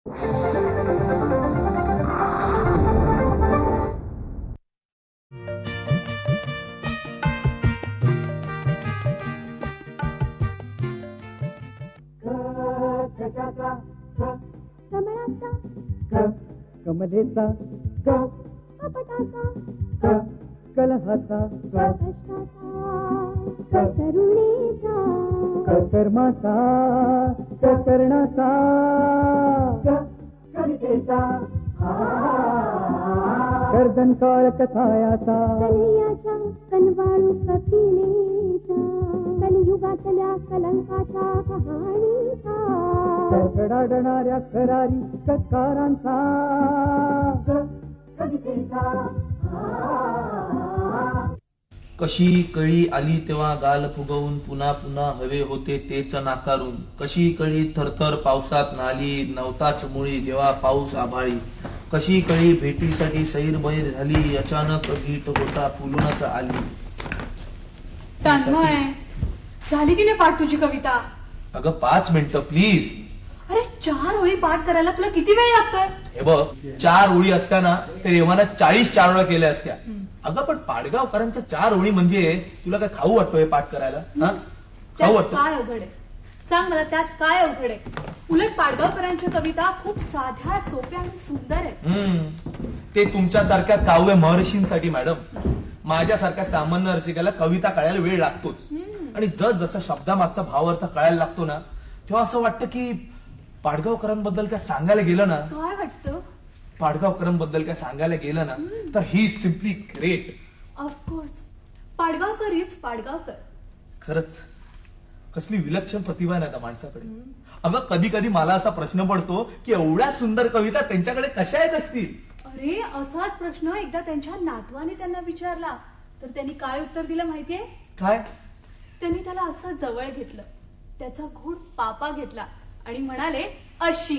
कमलेचा कलहाचा करुणेचा कर्माचा कर्णाचा कवितेचा गर्दन काळ कथायाचा कन्हैयाच्या कनवाळू कपिलेचा कलियुगातल्या कलंकाच्या कहाणीचा कडकडणाऱ्या करारी कथकारांचा कवितेचा कशी कळी आली तेव्हा गाल फुगवून पुन्हा पुन्हा हवे होते तेच नाकारून. कशी कळी थरथर पावसात नाली नव्हताच मुळी जेव्हा पाऊस आभाळी. कशी कळी भेटीसाठी सैरबैर झाली अचानक गीत होता फुलूनच आली. तन्मय, झाली की नाही पाठ तुझी कविता? अगं 5 मिनिटं प्लीज. अरे 4 ओळी पाठ करायला तुला किती वेळ लागतोय? हे बघ 4 ओळी असताना ते रेवाना 40 4 वेळा केल्या असत्या. अगं पण पाडगावकरांच्या 4 ओळी म्हणजे तुला काय खाऊ वाटतोय पाठ करायला? खाऊ त्यात वाटतं? काय अवघड आहे? सांग मला, त्यात काय अवघड आहे? उलट पाडगावकरांच्या कविता खूप साध्या सोप्या आणि सुंदर आहेत. ते तुमच्यासारख्या काव्य महर्षींसाठी मॅडम. माझ्यासारख्या सामान्य रसिकाला कविता कळायला वेळ लागतोच. आणि जसा शब्दामागचा भावार्थ कळायला लागतो ना तेव्हा असं वाटतं की पाडगावकरांबद्दल काय सांगायला गेलं ना काय वाटतं? पाडगावकरांबद्दल काय सांगायला गेलं ना तर ही simply great. Of course Padgaonkar is Padgaonkar. खरंच कसली विलक्षण प्रतिभा आहे ना त्या माणसाकडे. अगं कधी कधी मला असा प्रश्न पडतो की एवढ्या सुंदर कविता त्यांच्याकडे कशा येत असतील. अरे असाच प्रश्न एकदा त्यांच्या नातवाने त्यांना विचारला तर त्यांनी काय उत्तर दिलं माहितीये? काय? त्यांनी त्याला असं जवळ घेतलं, त्याचा घोट पापा घेतला आणि म्हणाले अशी.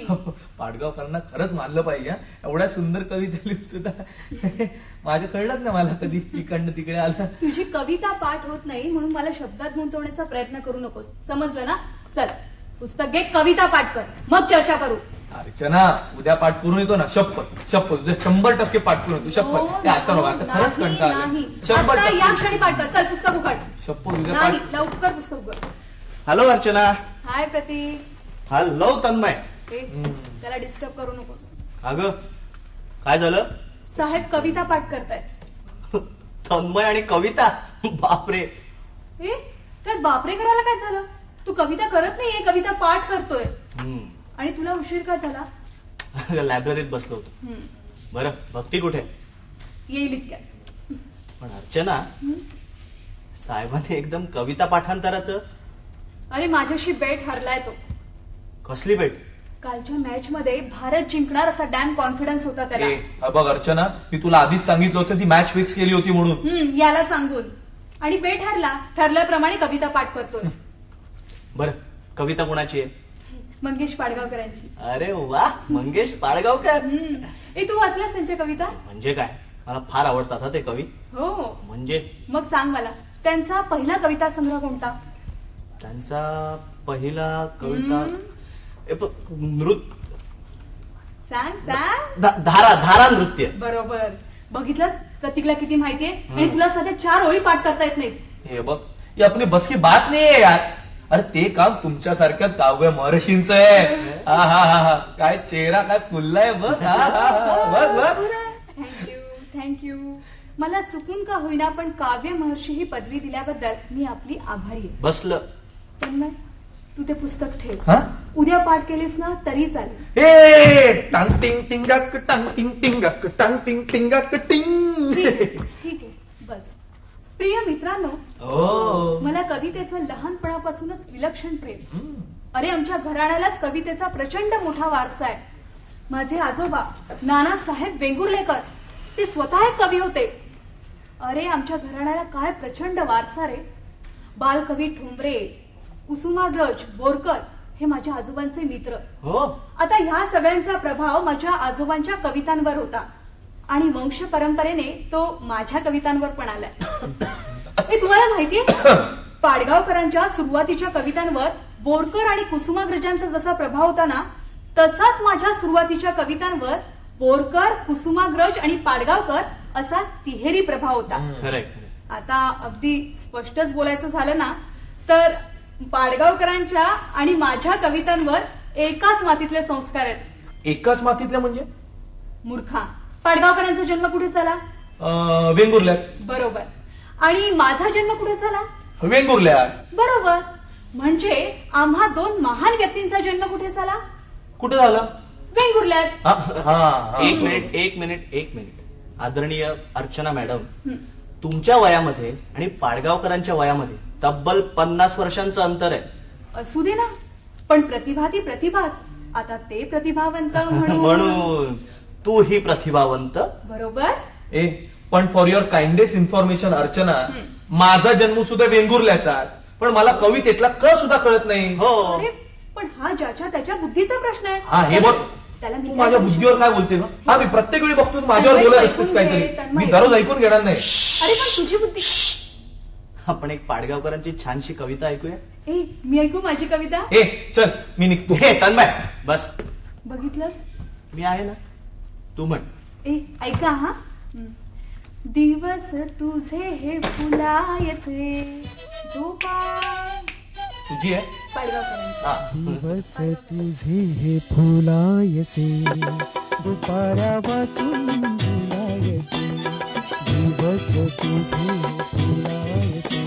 पाडगावकरांना खरंच मानलं पाहिजे हा. एवढ्या सुंदर कविता लिहून सुद्धा माझ्या कळलंच ना मला कधी इकडनं तिकडे आलं. तुझी कविता पाठ होत नाही म्हणून मला शब्दात गुंतवण्याचा प्रयत्न करू नकोस, समजलं ना? चल पुस्तक घे, कविता पाठ कर, मग चर्चा करू. अर्चना उद्या पाठ करून येतो ना. शपथ शपथ उद्या 100% पाठ करून येतो. शपथ. ते आता नको, आता खरंच कंटाळा आला. 100% आता या क्षणी पाठ कर. चल पुस्तक उघड. शपथ उद्या नाही, पाठ. लवकर पुस्तक उघड. हॅलो अर्चना. हाय प्रतीक. हॅलो तन्मय. त्याला डिस्टर्ब करू नकोस. अगं काय झालं? साहेब कविता पाठ करतायत. तन्मय आणि कविता? बापरे. त्यात बापरे करायला काय झालं? तू कविता करत नाहीये, कविता पाठ करतोय. आणि तुला उशीर का झाला? लायब्ररीत बसलो होतो. बरं भक्ती कुठे? येईल इतक्यात. पण अर्चना साहेबांनी एकदम कविता पाठांतराचं. अरे माझ्याशी बेट हरलाय तो. कसली भेट? कालच्या मॅच मध्ये भारत जिंकणार असा डॅम कॉन्फिडन्स होता त्याला. बघ अर्चना मी तुला आधीच सांगितलं होतं ती मॅच फिक्स केली होती म्हणून. याला सांगून आणि बेट हरला. ठरल्याप्रमाणे कविता पाठ करतोय. बरं कविता कोणाची आहे? मंगेश पाडगावकरांची. अरे वा, मंगेश पाडगावकर. तू वाचलास त्यांच्या कविता? म्हणजे काय, मला फार आवडतात हा ते कवी. हो. म्हणजे मग सांग मला त्यांचा पहिला कविता संग्रह कोणता? त्यांचा पहिला कविता नृत्य. सांग सांग. धारा नृत्य. बरोबर. बघितलंस प्रतीकला किती माहितीये आणि तुला सध्या 4 ओळी पाठ करता येत नाहीत. हे बघ ही आपली बस की बात नाहीये यार. अरे ते काम तुमच्यासारख्या काव्य महर्षींचं आहे. हा हा हा हा काय चेहरा काय फुललाय बघ. बघ बघ. थँक्यू. मला चुकून का होईना पण काव्य महर्षी ही पदवी दिल्याबद्दल मी आपली आभारी आहे. बसलं. तन्मय तू ते पुस्तक ठेव. हा? उद्या पाठ केलीस ना तरी चालेल. ए टांग टिंग टिंगाक टांग टिंग टिंगाक टांग टिंग टिंगाक टिंग. ठीक आहे बस. प्रिय मित्रांनो, मला कवितेचं लहानपणापासूनच विलक्षण प्रेम. अरे आमच्या घराण्यालाच कवितेचा प्रचंड मोठा वारसा आहे. माझे आजोबा नानासाहेब वेंगुर्लेकर ते स्वतः एक कवी होते. अरे आमच्या घराण्याला काय प्रचंड वारसा रे. बालकवी ठोंबरे, कुसुमाग्रज, बोरकर हे माझ्या आजोबांचे मित्र. हो. आता ह्या सगळ्यांचा प्रभाव माझ्या आजोबांच्या कवितांवर होता आणि वंश परंपरेने तो माझ्या कवितांवर पण आलाय. तुम्हाला माहितीये पाडगावकरांच्या सुरुवातीच्या कवितांवर बोरकर आणि कुसुमाग्रजांचा जसा प्रभाव होता ना तसाच माझ्या सुरुवातीच्या कवितांवर बोरकर, कुसुमाग्रज आणि पाडगावकर असा तिहेरी प्रभाव होता. खरंय. आता अगदी स्पष्टच बोलायचं झालं ना तर पाडगावकरांच्या आणि माझ्या कवितांवर एकाच मातीतले संस्कार आहेत. एकाच मातीतल्या म्हणजे? मूर्खा, पाडगावकरांचा जन्म कुठे झाला? वेंगुर्ल्यात. बरोबर. आणि माझा जन्म कुठे झाला? वेंगुर्ल्यात. बरोबर. म्हणजे आम्हा दोन महान व्यक्तींचा जन्म कुठे झाला? कुठे झाला? वेंगुर्ल्यात. एक मिनिट. आदरणीय अर्चना मॅडम, तुमच्या वयामध्ये आणि पाडगावकरांच्या वयामध्ये तब्बल 50 वर्षांचं अंतर आहे. असू दे ना, पण प्रतिभा ती प्रतिभाच. आता ते प्रतिभावंत म्हणून तू ही प्रतिभावंत. बरोबर. पण for your kindest information Archana, माझा जन्म सुद्धा वेंगुर्ल्याचाच, पण मला कवितेतला क सुद्धा कळत नाही. हो. अरे पण हा ज्याच्या त्याच्या बुद्धीचा प्रश्न आहे. हा, हे बघ, त्याला तू माझ्या बुद्धीवर काय बोलते ना? हा, मी प्रत्येक वेळी बघतो माझ्यावर बोलत असतेस काहीतरी. मी दररोज ऐकून घेणार नाही. अरे पण तुझी बुद्धी. आपण एक पाडगावकरांची छानशी कविता ऐकूया. मी ऐकू माझी कविता? चल मी निघतो. हे तन्मय बस. बघितलंस, मी आहे ना, तू म्हण. ऐका हा. दिवस तुझे हे फुलायचे झोपाय. तुझी आहे? पाडगावकरांची. दिवस तुझे हे फुलायचे दुपाऱ्या वाचून फुलायचे. दिवस तुझे फुलायचे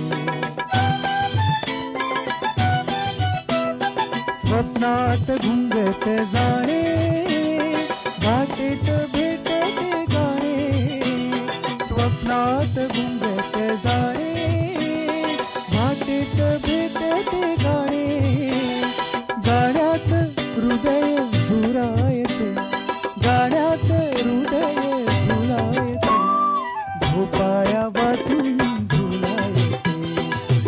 स्वप्नात घुंगत जाणे वाटेत भेटते गाणे. स्वप्नात घुंगत जाणे वाटेत भेटते गाणे. गाण्यात हृदय झुरायचे गाण्यात हृदय झुरायचे. झोपाळ्या वाचून झुलायचे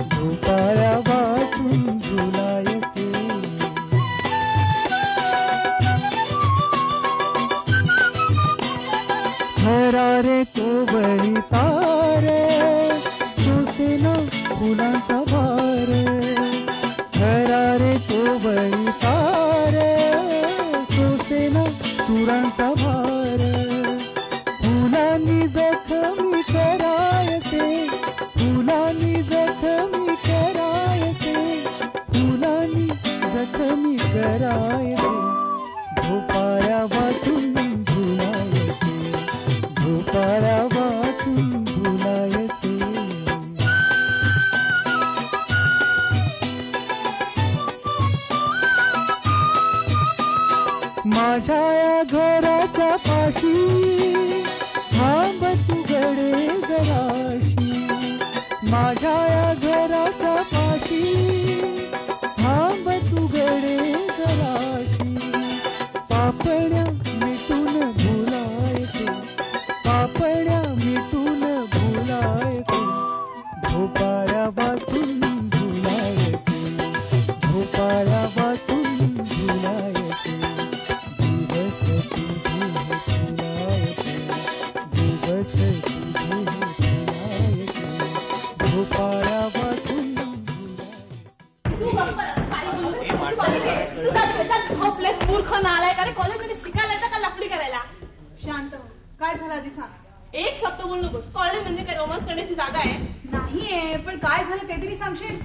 झोपाळ्या वाचून झुलायचे. हरारे कोवळी तारे सोसेना फुलांचा भार. हरारे कोवळी तारे सोसेना सुरांचा भार. फुलांनी जखमी करायचे फुलांनी जखमी करायचे फुलांनी जखमी करायचे. झोपाळ्या वाचून झुलायचे झोपाळ्या वाचून झुलायचे. माझ्या या घराच्या पाशी थांब तू गडे जराशी. माझ्या या घराच्या पाशी थांब तू गडे जराशी. पापण्या मिटून भुलायचे पापण्या मिटून भुलायचे. झोपाळ्या वाचून झुलायचे झोपाळ्या वाचून झुलायचे. दिवस तुझे फुलायचे दिवस तुझे फुलायचे झोपाळ्या वाचून मूर्ख नालाय का रे. कॉलेजमध्ये शिकायला येतं का लफडी करायला? शांत हो. काय झालं आधी सांग. एक शब्द बोलू नकोस. कॉलेज म्हणजे काय रोमांस करण्याची जागा आहे? नाहीये, पण काय झालं ते तरी सांगशील?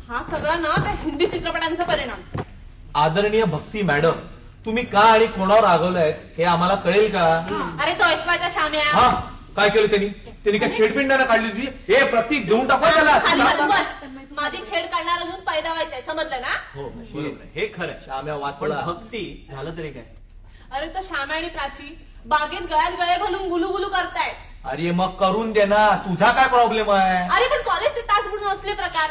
हा सगळा ना त्या हिंदी चित्रपटांचा परिणाम. आदरणीय भक्ती मॅडम, तुम्ही का आणि कोणावर रागवलाय हे आम्हाला कळेल का? अरे तो ऐश्वर्याचा शाम्या. हा, काय केलं त्यांनी काय छेडपिंडाने काढली तुझी? हे प्रतीक देऊन टाकू त्याला. खाली बस, बस. माझी छेड काढणार अजून पैदा व्हायचंय, समजलं ना? हो बरोबर आहे. हे खरं आहे. श्याम्या पण वाचला. भक्ती झालं तरी काय? अरे तो श्याम्या आणि प्राची बागेत गळ्यात गळे घालून गुलू करतायत. अरे मग करून दे ना, तुझा काय प्रॉब्लेम आहे? अरे पण कॉलेजचे तास बुडून असले प्रकार.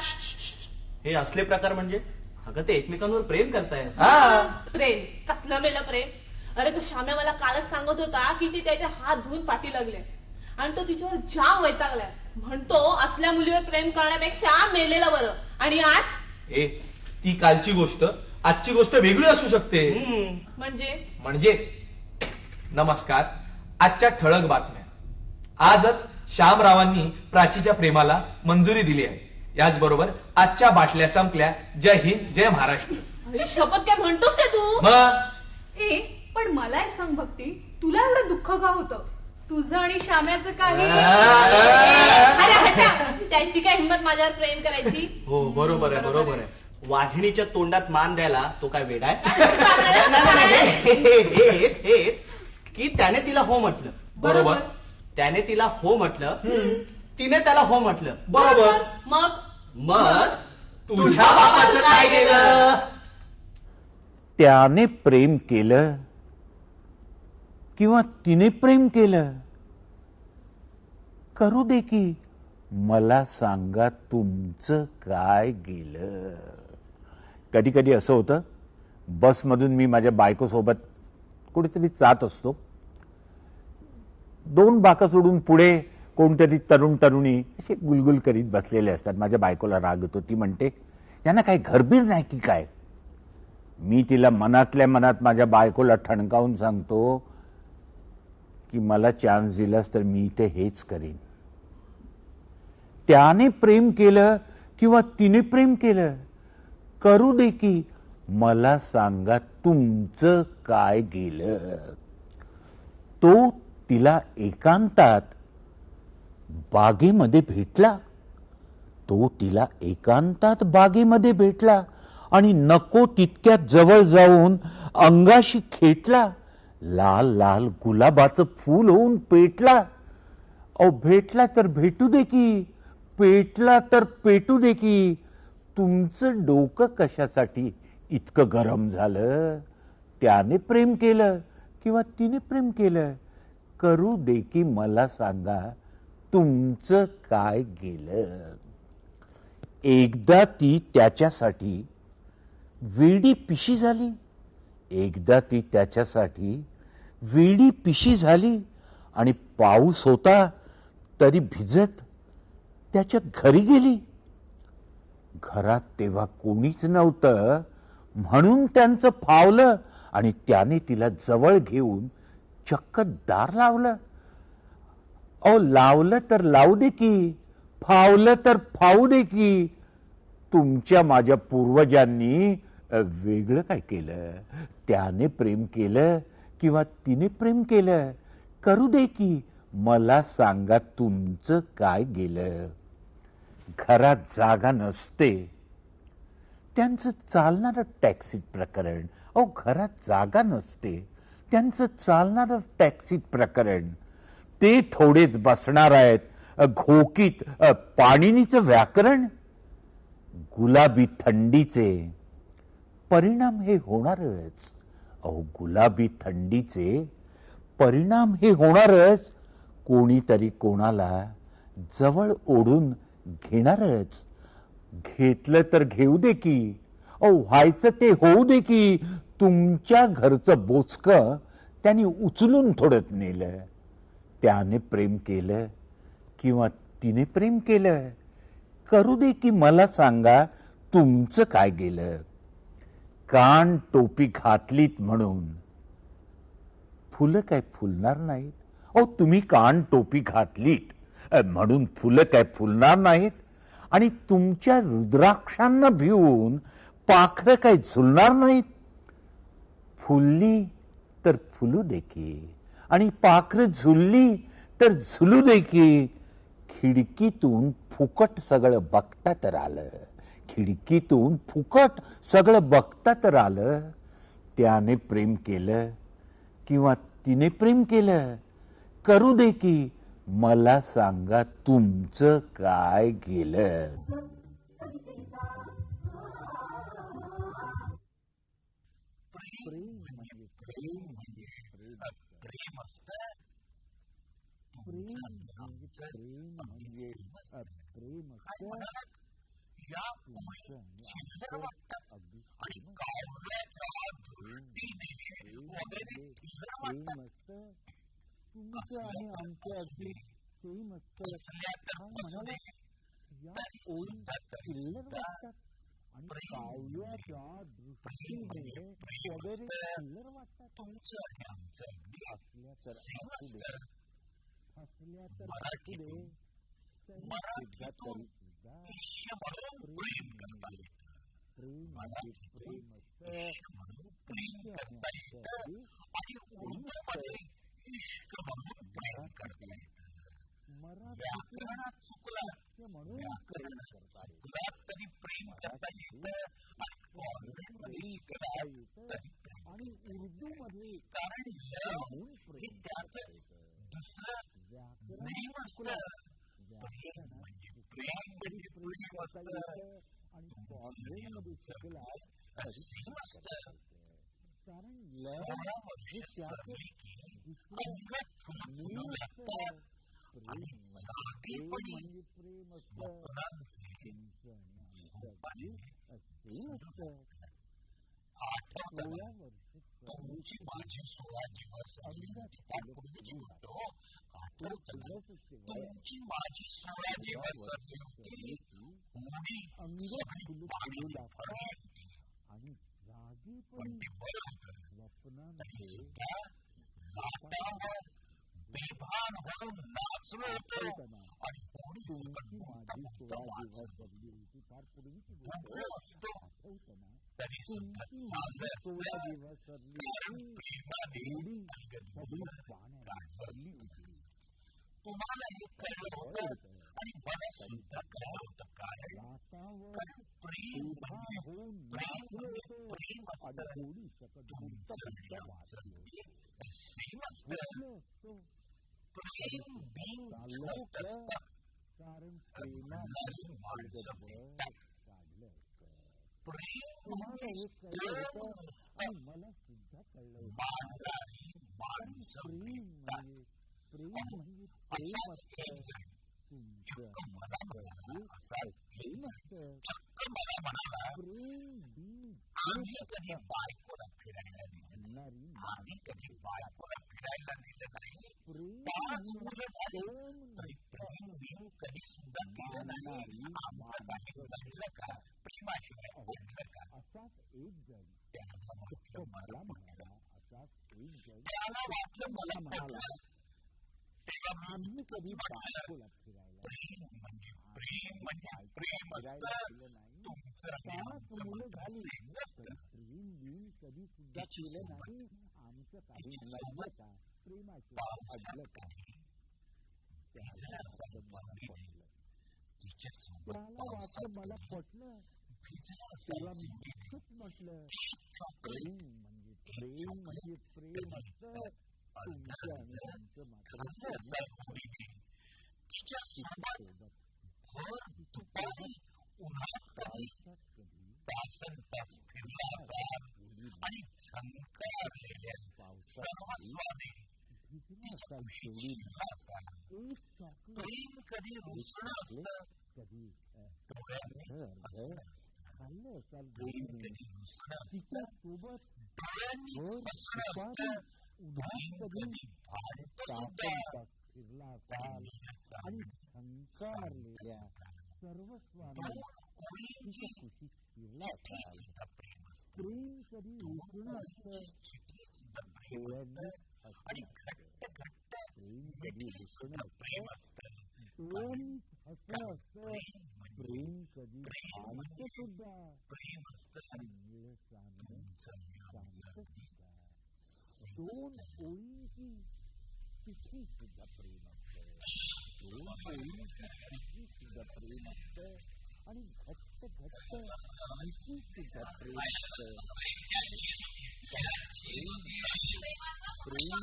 हे असले प्रकार म्हणजे? अगं ते एकमेकांवर प्रेम करतायत. हा, प्रेम कसलं मेलं प्रेम. अरे तो श्याम्या मला कालच सांगत होता की ते त्याचे हात धुवून पाठी लागले आणि तो तिच्यावर जाम वैतागलाय. म्हणतो असल्या मुलीवर प्रेम करण्यापेक्षा मेलेलं बरं. आणि आज ती कालची गोष्ट, आजची गोष्ट वेगळी असू शकते. म्हणजे नमस्कार. आजच्या ठळक बातम्या. आजच श्यामरावांनी प्राचीच्या प्रेमाला मंजुरी दिली आहे. याचबरोबर आजच्या बाटल्या संपल्या. जय हिंद, जय महाराष्ट्र. शपथ काय म्हणतोस ते तू? मग पण मला एक सांग भक्ती, तुला एवढं दुःख का होतं? तुझं आणि श्याम्याचं काही? अरे हटा, त्याची काय हिंमत माझ्यावर प्रेम करायची? हो बरोबर आहे, बरोबर आहे. वाघिणीच्या तोंडात मान द्यायला तो काय वेडा आहे? हेच की त्याने तिला हो म्हटलं. बरोबर. त्याने तिला हो म्हटलं, तिने त्याला हो म्हटलं. बरोबर. मग तुझ्या बापाचं काय केलं? त्याने प्रेम केलं किंवा तिने प्रेम केलं, करू दे की, मला सांगा तुमचं काय गेलं. कधी कधी असं होतं, बसमधून मी माझ्या बायकोसोबत कुठेतरी जात असतो. 2 बाका सोडून पुढे कोणतरी तरुण तरुणी असे गुलगुल करीत बसलेले असतात. माझ्या बायकोला राग येतो. ती म्हणते, यांना काही घरबीर नाही की काय? मी तिला मनातल्या मनात माझ्या बायकोला ठणकावून सांगतो की मला चान्स दिलास तर मी ते हेच करीन. त्याने प्रेम केलं किंवा तिने प्रेम केलं, करू दे की, मला सांगा तुमचं काय गेलं. तो तिला एकांतात बागेमध्ये भेटला. तो तिला एकांतात बागेमध्ये भेटला आणि नको तितक्या जवळ जाऊन अंगाशी खेटला. लाल लाल गुलाबाचं फूल होऊन पेटला. अहो भेटला तर भेटू दे की, पेटला तर पेटू दे की. तुमचं डोकं कशासाठी इतकं गरम झालं? त्याने प्रेम केलं किंवा तिने प्रेम केलं, करू दे की, मला सांगा तुमचं काय गेलं. एकदा ती त्याच्यासाठी वेडी पिशी झाली. एकदा ती त्याच्यासाठी वेडी पिशी झाली आणि पाऊस होता तरी भिजत त्याच्या घरी गेली. घरात तेव्हा कोणीच नव्हतं म्हणून त्यांचं फावलं आणि त्याने तिला जवळ घेऊन चक्क दार लावलं. अहो लावलं तर लावू दे की, फावलं तर फावू दे की. तुमच्या माझ्या पूर्वजांनी वेगळं काय केलं? त्याने प्रेम केलं किंवा तिने प्रेम केलं, करू दे की, मला सांगा तुमचं काय गेलं. घरात जागा नसते, त्यांचं चालणारं टॅक्सी प्रकरण. अहो घरात जागा नसते, त्यांचं चालणारं टॅक्सी प्रकरण. ते थोडेच बसणार आहेत घोकीत पाणिनीचं व्याकरण. गुलाबी थंडीचे परिणाम हे होणारच. अहो गुलाबी थंडीचे परिणाम हे होणारच. कोणीतरी कोणाला जवळ ओढून घेणारच. घेतलं तर घेऊ दे की, अहो व्हायचं ते होऊ दे की. तुमच्या घरचं बोचकं त्यांनी उचलून थोडत नेलं. त्याने प्रेम केलं किंवा तिने प्रेम केलं, करू दे की, मला सांगा तुमचं काय गेलं. कान टोपी घातलीत म्हणून फुलं काय फुलणार नाहीत. अहो तुम्ही कान टोपी घातलीत म्हणून फुलं काय फुलणार नाहीत. आणि तुमच्या रुद्राक्षांना भिवून पाखरं काय झुलणार नाहीत. फुलली तर फुलू दे की, आणि पाखरं झुलली तर झुलू दे की. खिडकीतून फुकट सगळं बघता तर आलं. खिडकीतून फुकट सगळं बघता तर आलं. त्याने प्रेम केलं किंवा तिने प्रेम केलं, करू दे की, मला सांगा तुमचं काय गेलं. प्रेम करता येतं आणि उर्दूमध्ये इश्क म्हणून प्रेम करता येतं. व्याकरणात चुकला तरी प्रेम करता येतं आणि कॉन्व्हेंटमध्ये शिकला तरी प्रेम आणि उर्दूमध्ये कारण लव हे त्याच दुसरं नेम असतं. प्रेम म्हणजे प्रेम असतं आणि कॉन्व्हेंटमध्ये शिकला सेम असतं. कारण 16 वर्ष सरली की अंगात फुलं फुलू लागतात आणि जागेपणी स्वप्नांचे झोपाने आठवतं तुमची माझी 16 जेव्हा सरली होती त्यापूर्वीची गोष्ट आठवतं ना. तुमची माझी 16 जेव्हा सरली होती होडी सगळी पाण्याने भरली होती आणि पण ते वय होतं तरी सुद्धा लाटावर बेभान होऊन नाचलो होतो आणि होडी सकट बुडलो असतो तरी सुद्धा चाललं असतं कारण प्रेमाने काढलं. तुम्हाला हे कळलं होतं आणि मला सुद्धा कळलं होतं कारण प्रेम म्हणजे प्रेम असतं. तुमचं आणि आमचं सेम असतं. प्रेम बिन खोट असतं कारण प्रेमाने माणसं भेटतात. प्रेम म्हणजे मला सुद्धा कळलं मानणारी माणसं भेटतात. असाच एक जण चक्क मला म्हणाला आम्ही कधी बायकोला फिरायला नेलं नाही. आम्ही कधी बायकोला फिरायला नेलं नाही. 5 मुलं झाली तरी प्रेम बिन कधी सुद्धा केलं नाही. आमचं काही घडलं का? प्रेमाशिवाय घडलं का? असाच एक जण त्याला वाटलं मला म्हणाला. त्याला वाटलं मला म्हणाला तेव्हा आम्ही कधी बायकोला फिरायला. प्रेम म्हणजे प्रेम असतं. तुमचं आणि आमचं मात्र सेम नसतं. तिची सोबत पावसात कधी भिजलं असायला जोडीने. तिच्या सोबत पावसात कधी भिजलं असायला जोडीने. एक चॉकलेट कधी खाल्लं असाल होडीने. तिच्या सोबत भर दुपारी उन्हात कधी तासन तास फिरला असाल आणि झंकारलेल्या सर्वस्वाने तिच्या खुशीची शिरला असाल. प्रेम कधी रुसणं असतं डोळ्यांनीच हसणं असतं. प्रेम कधी रुसणं असतं डोळ्यांनीच हसणं असतं. प्रेम कधी भांडतं सुद्धा आणि झंकारलेल्या सर्वस्वाने ओळींची चिठी सुद्धा प्रेम असतं. प्रेम कधी रुसणं असतं चिठी सुद्धा प्रेम असतं आणि घट्ट घट्ट मिठी सुद्धा प्रेम असतं. प्रेम कधी भांडतं सुद्धा प्रेम असतं. तुमचं आणि आमचं दोन ओळींची चिठी सुद्धा प्रेम असतं. दोन ओळींची चिठी सुद्धा प्रेम असतं आणि घट्ट घट्ट मिठी सुद्धा प्रेम असतं. प्रेम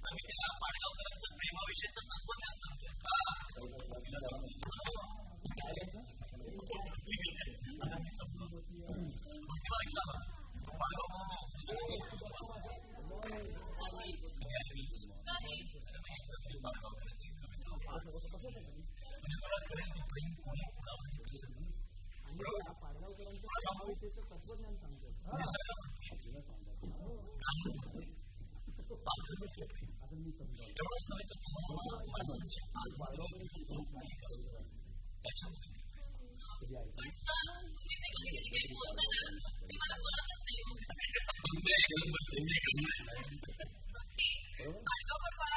आम्ही त्याला पाडगावकरांचं प्रेमाविषयीचं तत्वज्ञान एवढंच नव्हे तर तुम्हाला माणसाची आत्माची झोप नाही का त्याच्यामध्ये पाडगावकर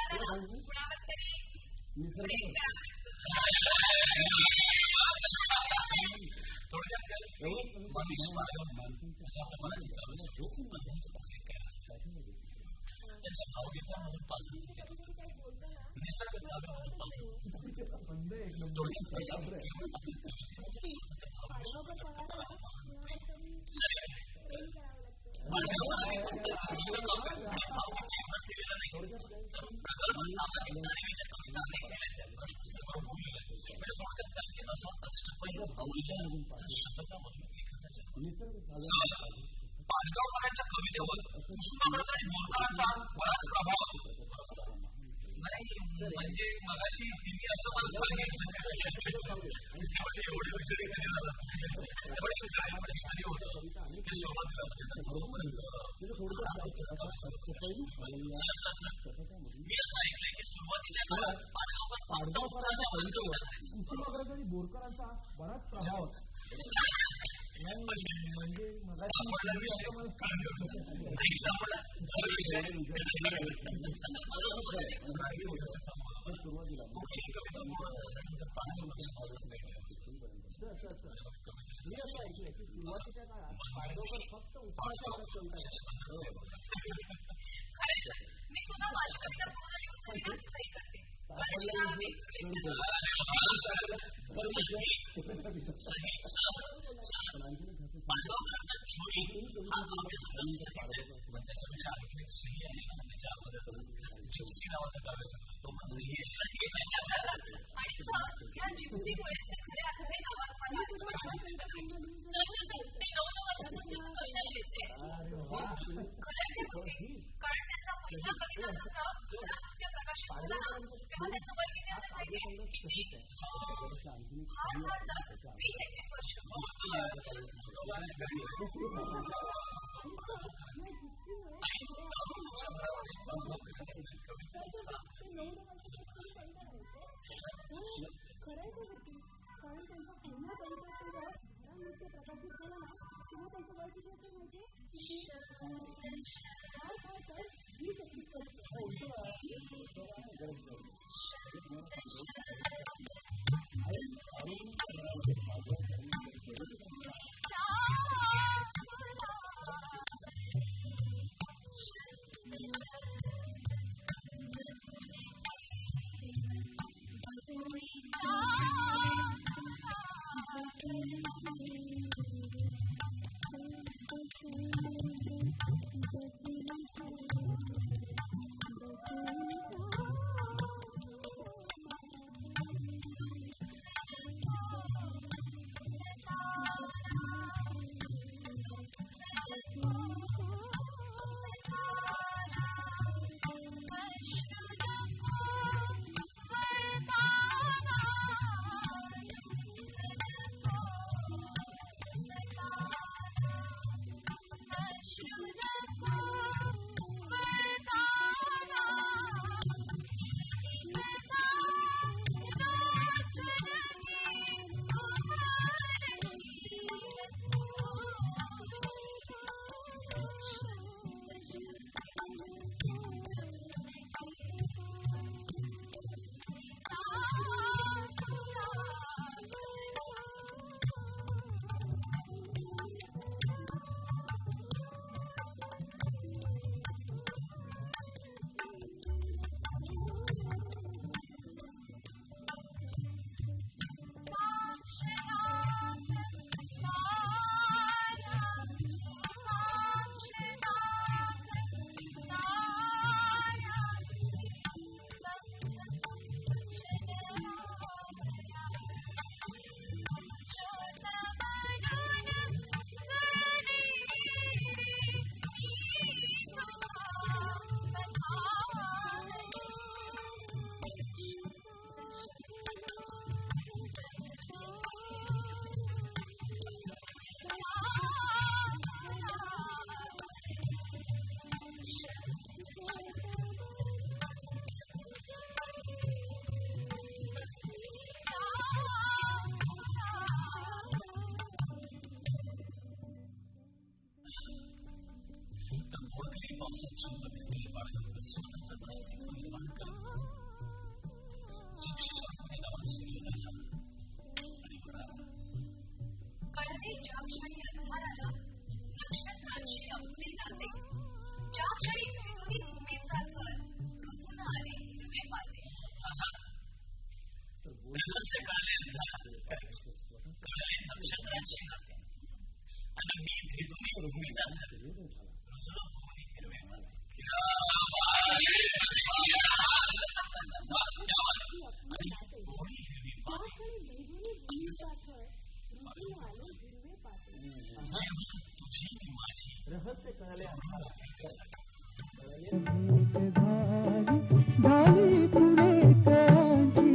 त्यांच्या भावगीतांमधून पासंती निसर्ग काव्यामधून पासंती थोडक्यात कसा केवळ आपल्या कवितेमध्ये स्वतःचा भाव व्यक्त करणारा हा महान प्रेम सरी आहे. थोडक्यात काय की असा अष्टपैलू अवल्या शतकामधून एखाद्या पाडगावकरांच्या कवितेवर कुसुमाग्रज आणि बोरकरांचा बराच प्रभाव नाही. म्हणजे मगाशी तिने असं मला सांगितलं एवढे विचार कधी झाला काय कधी होतं की सुरुवातीला म्हणजे त्यांचा जोपर्यंत मी असं ऐकलंय की सुरुवातीच्या काळात पाडगावकर पाडगावकरांच्या पर्यंत उभ्या करायचं. कुसुमाग्रज आणि बोरकरांचा बराच प्रभाव सापडला विषय नाही सापडला विषय कुठलीही कविता पूर्ण झाल्यानंतर पाणी लक्ष असत नाही. मी सुद्धा माझी कविता पूर्ण लिहून झाली ना की सही करते. पाडगावकरांचा चोरी हा काव्यसंग्रह सहीच आहे. पण त्याच्यापेक्षा आणखी एक सही आहे ना त्याच्या अगोदरचा जिप्सी नावाचा काव्यसंग्रह तो पण सही आणि सर या जिप्सीमुळेच ते खऱ्या अर्थाने गावात मला ते 9 वर्षापासून कविता लिहायचे खरं ते होते. कारण त्यांचा पहिला कविता संग्रह नाट्य प्रकाशित झाला ना तेव्हा त्याचं वय किती असेल माहितीये? किती? फार तर 20-21 वर्ष. कारण त्यांचा पहिला कविता संग्रह नृत्य प्रकाशित झाला ना तेव्हा त्यांचं वय किती असेल माहितीये? पावसात सुंदर दिसलेले बाळगावकर स्वतःचं अस्तित्व निर्माण करत असतात. जिप्सी रहस्य कळले अंधारात, कळले नक्षत्रांची नाते, आणि मी भेदून भूमीचा थर रुजलो भुवनी हिरवे पाते. आणि कोणी हिरवी पाते जेव्हा तुझी आणि माझी रहस्य कळले झाली पुणेकरांची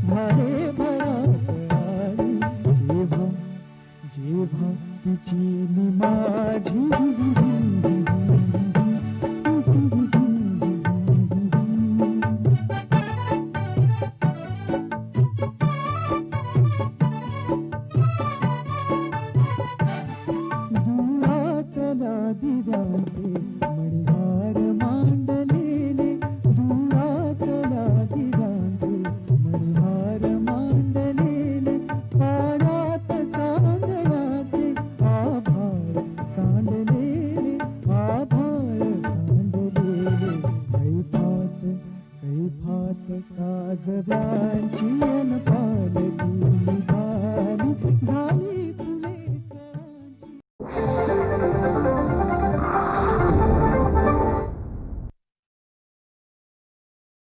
झाले भरात जेव्हा जेव्हा तिची नि माझी दुरातला दिव्यांचे मणिहार मांडलेले दुरातला दिव्यांचे मणिहार मांडलेले पाण्यात चांदण्याचे आभार सांडले